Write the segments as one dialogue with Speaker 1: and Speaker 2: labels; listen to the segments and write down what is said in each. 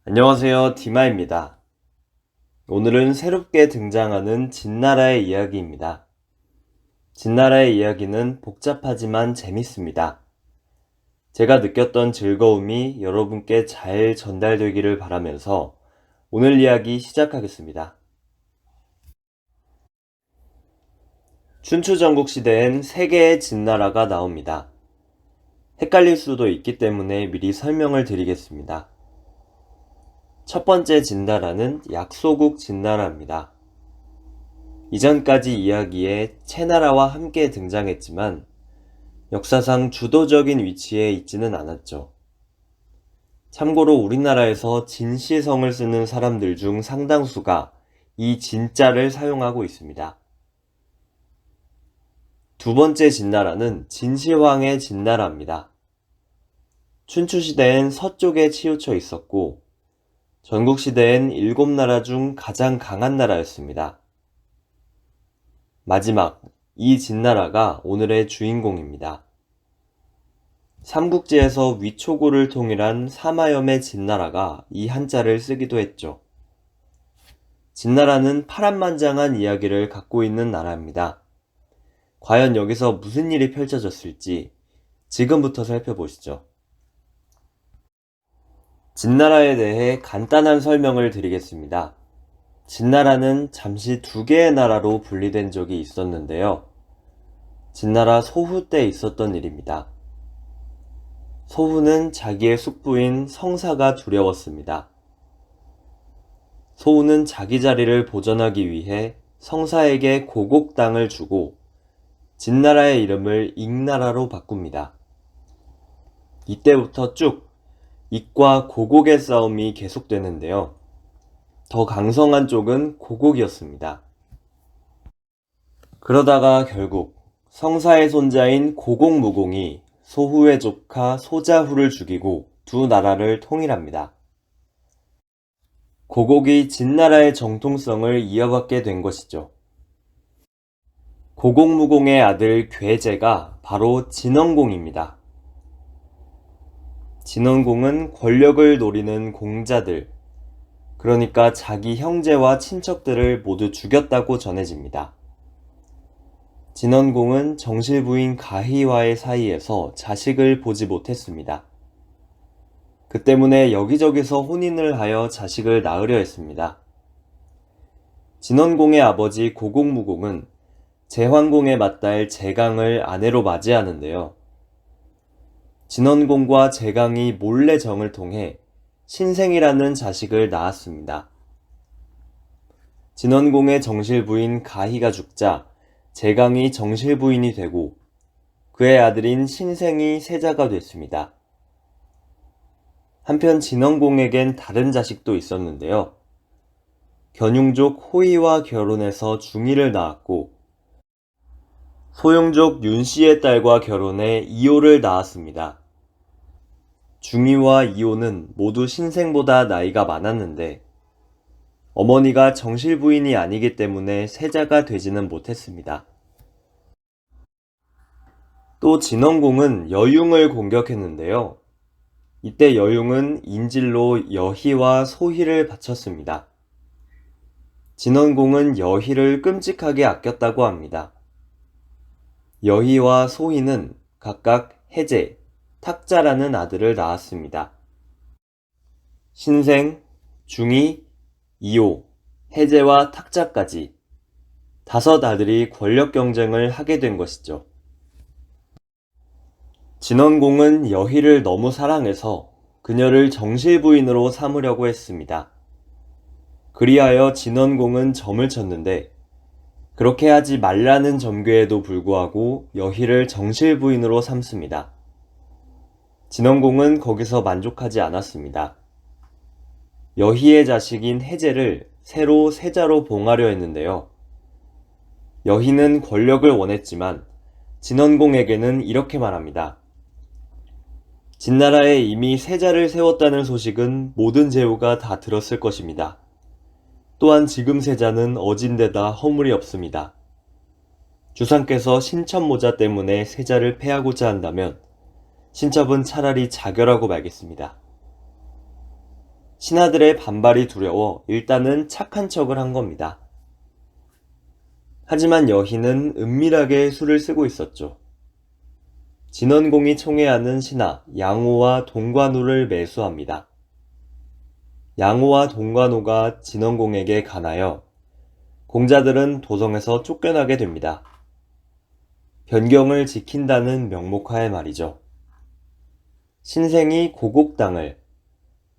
Speaker 1: 안녕하세요. 디마입니다. 오늘은 새롭게 등장하는 진나라의 이야기입니다. 진나라의 이야기는 복잡하지만 재밌습니다. 제가 느꼈던 즐거움이 여러분께 잘 전달되기를 바라면서 오늘 이야기 시작하겠습니다. 춘추전국 시대엔 세 개의 진나라가 나옵니다. 헷갈릴 수도 있기 때문에 미리 설명을 드리겠습니다. 첫 번째 진나라는 약소국 진나라입니다. 이전까지 이야기에 채나라와 함께 등장했지만 역사상 주도적인 위치에 있지는 않았죠. 참고로 우리나라에서 진시성을 쓰는 사람들 중 상당수가 이 진자를 사용하고 있습니다. 두 번째 진나라는 진시황의 진나라입니다. 춘추시대엔 서쪽에 치우쳐 있었고 전국시대엔 7나라 중 가장 강한 나라였습니다. 마지막, 이 진나라가 오늘의 주인공입니다. 삼국지에서 위초고를 통일한 사마염의 진나라가 이 한자를 쓰기도 했죠. 진나라는 파란만장한 이야기를 갖고 있는 나라입니다. 과연 여기서 무슨 일이 펼쳐졌을지 지금부터 살펴보시죠. 진나라에 대해 간단한 설명을 드리겠습니다. 진나라는 잠시 두 개의 나라로 분리된 적이 있었는데요. 진나라 소후 때 있었던 일입니다. 소후는 자기의 숙부인 성사가 두려웠습니다. 소후는 자기 자리를 보전하기 위해 성사에게 고곡 땅을 주고 진나라의 이름을 익나라로 바꿉니다. 이때부터 쭉 익과 고곡의 싸움이 계속되는데요. 더 강성한 쪽은 고곡이었습니다. 그러다가 결국 성사의 손자인 고곡무공이 소후의 조카 소자후를 죽이고 두 나라를 통일합니다. 고곡이 진나라의 정통성을 이어받게 된 것이죠. 고곡무공의 아들 괴제가 바로 진원공입니다. 진원공은 권력을 노리는 공자들, 그러니까 자기 형제와 친척들을 모두 죽였다고 전해집니다. 진원공은 정실부인 가희와의 사이에서 자식을 보지 못했습니다. 그 때문에 여기저기서 혼인을 하여 자식을 낳으려 했습니다. 진원공의 아버지 고곡무공은 제환공의 맏딸 제강을 아내로 맞이하는데요. 진원공과 제강이 몰래 정을 통해 신생이라는 자식을 낳았습니다. 진원공의 정실부인 가희가 죽자 제강이 정실부인이 되고 그의 아들인 신생이 세자가 됐습니다. 한편 진원공에겐 다른 자식도 있었는데요. 견융족 호의와 결혼해서 중이를 낳았고 소용족 윤씨의 딸과 결혼해 이호를 낳았습니다. 중이와 이호는 모두 신생보다 나이가 많았는데 어머니가 정실부인이 아니기 때문에 세자가 되지는 못했습니다. 또 진원공은 여융을 공격했는데요. 이때 여융은 인질로 여희와 소희를 바쳤습니다. 진원공은 여희를 끔찍하게 아꼈다고 합니다. 여희와 소희는 각각 해제, 탁자라는 아들을 낳았습니다. 신생, 중이, 이호, 해제와 탁자까지 5 아들이 권력 경쟁을 하게 된 것이죠. 진원공은 여희를 너무 사랑해서 그녀를 정실부인으로 삼으려고 했습니다. 그리하여 진원공은 점을 쳤는데 그렇게 하지 말라는 점괘에도 불구하고 여희를 정실부인으로 삼습니다. 진원공은 거기서 만족하지 않았습니다. 여희의 자식인 해제를 새로 세자로 봉하려 했는데요. 여희는 권력을 원했지만 진원공에게는 이렇게 말합니다. 진나라에 이미 세자를 세웠다는 소식은 모든 제후가 다 들었을 것입니다. 또한 지금 세자는 어진데다 허물이 없습니다. 주상께서 신첩모자 때문에 세자를 패하고자 한다면 신첩은 차라리 자결하고 말겠습니다. 신하들의 반발이 두려워 일단은 착한 척을 한 겁니다. 하지만 여희는 은밀하게 수를 쓰고 있었죠. 진원공이 총애하는 신하 양호와 동관우를 매수합니다. 양호와 동관우가 진원공에게 간하여 공자들은 도성에서 쫓겨나게 됩니다. 변경을 지킨다는 명목하에 말이죠. 신생이 고곡 땅을,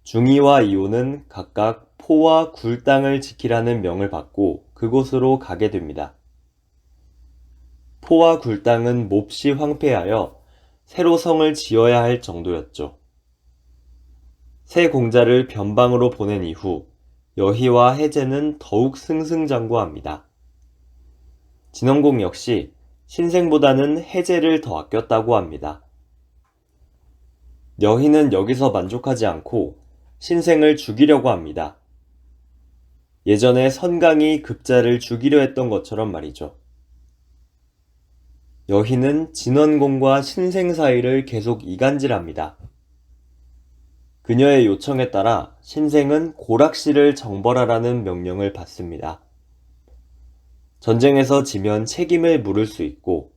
Speaker 1: 중이와 이호는 각각 포와 굴 땅을 지키라는 명을 받고 그곳으로 가게 됩니다. 포와 굴 땅은 몹시 황폐하여 새로 성을 지어야 할 정도였죠. 새 공자를 변방으로 보낸 이후 여희와 해제는 더욱 승승장구합니다. 진원공 역시 신생보다는 해제를 더 아꼈다고 합니다. 여희는 여기서 만족하지 않고 신생을 죽이려고 합니다. 예전에 선강이 급자를 죽이려 했던 것처럼 말이죠. 여희는 진원공과 신생 사이를 계속 이간질합니다. 그녀의 요청에 따라 신생은 고락시를 정벌하라는 명령을 받습니다. 전쟁에서 지면 책임을 물을 수 있고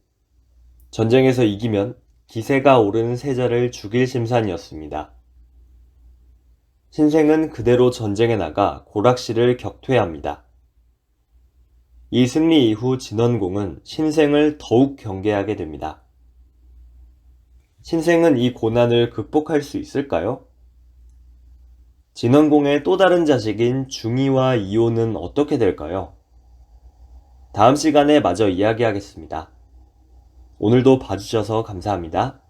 Speaker 1: 전쟁에서 이기면 기세가 오른 세자를 죽일 심산이었습니다. 신생은 그대로 전쟁에 나가 고락시를 격퇴합니다. 이 승리 이후 진원공은 신생을 더욱 경계하게 됩니다. 신생은 이 고난을 극복할 수 있을까요? 진원공의 또 다른 자식인 중이와 이호는 어떻게 될까요? 다음 시간에 마저 이야기하겠습니다. 오늘도 봐주셔서 감사합니다.